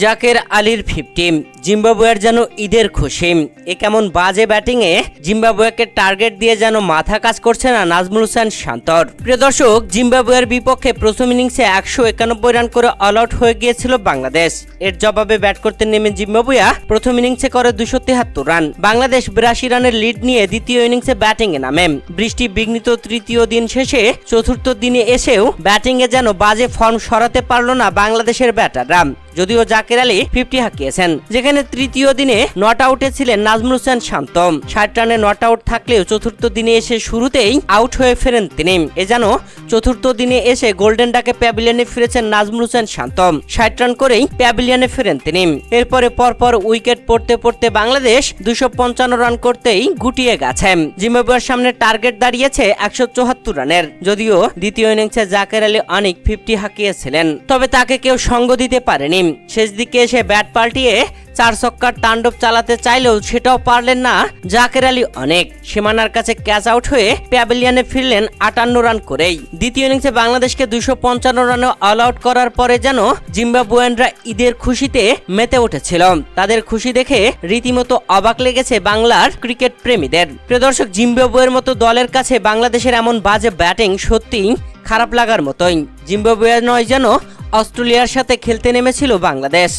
জাকের আলীর 50, জিম্বাবুয়ের যেন ঈদের খুশি। এ কেমন বাজে ব্যাটিংয়ে জিম্বাবুয়েকে টার্গেট দিয়ে যেন মাথা কাজ করছে না নাজমুল হোসেন শান্তর। প্রিয় দর্শক, জিম্বাবুয়ের বিপক্ষে প্রথম ইনিংসে 191 রান করে অল আউট হয়ে গিয়েছিল বাংলাদেশ। এর জবাবে ব্যাট করতে নেমে জিম্বাবুয়া প্রথম ইনিংসে করে 273 রান। বাংলাদেশ 82 রানের লিড নিয়ে দ্বিতীয় ইনিংসে ব্যাটিংয়ে নামে। বৃষ্টি বিঘ্নিত তৃতীয় দিন শেষে চতুর্থ দিনে এসেও ব্যাটিংয়ে যেন বাজে ফর্ম সরাতে পারল না বাংলাদেশের ব্যাটাররা। যদিও জাকের আলী 50 হাঁকিয়েছেন, যেখানে তৃতীয় দিনে নট আউটে ছিলেন নাজমুল হোসেন শান্ত। 60 রানে নট আউট থাকলেও চতুর্থ দিনে এসে শুরুতেই আউট হয়ে ফেরেন তিনি। এ যেন চতুর্থ দিনে এসে গোল্ডেন ডাকে প্যাভিলিয়নে ফিরেছেন নাজমুল হোসেন শান্ত। 60 রান করেই প্যাভিলিয়নে ফেরেন তিনি। এরপরে পরপর উইকেট পড়তে পড়তে বাংলাদেশ 255 রান করতেই গুটিয়ে গেছে। জিম্বাবুয়ের সামনে টার্গেট দাঁড়িয়েছে 174 রানের। যদিও দ্বিতীয় ইনিংসে জাকের আলী অনেক 50 হাঁকিয়েছিলেন, তবে তাকে কেউ সঙ্গ দিতে পারেনি। শেষ দিকে এসে ব্যাট পাল্টিয়ে 4 ছক্কার তাণ্ডব চালাতে চাইলেও সেটাও পারলেন না জাকের আলী অনেক। সীমানার কাছে ক্যাচ আউট হয়ে প্যাভিলিয়নে ফিরলেন 58 রান করেই। দ্বিতীয় ইনিংসে বাংলাদেশকে 255 রানে অল আউট করার পরে যেন জিম্বাবুয়ানরা ঈদের খুশিতে মেতে উঠেছিল। তাদের খুশি দেখে রীতিমতো অবাক লেগেছে বাংলার ক্রিকেট প্রেমীদের। প্রিয় দর্শক, জিম্বাবুয়ের মতো দলের কাছে বাংলাদেশের এমন বাজে ব্যাটিং সত্যিই খারাপ লাগার মতোই। জিম্বাবুয়ে নয়, যেন অস্ট্রেলিয়ার সাথে খেলতে নেমেছিল বাংলাদেশ।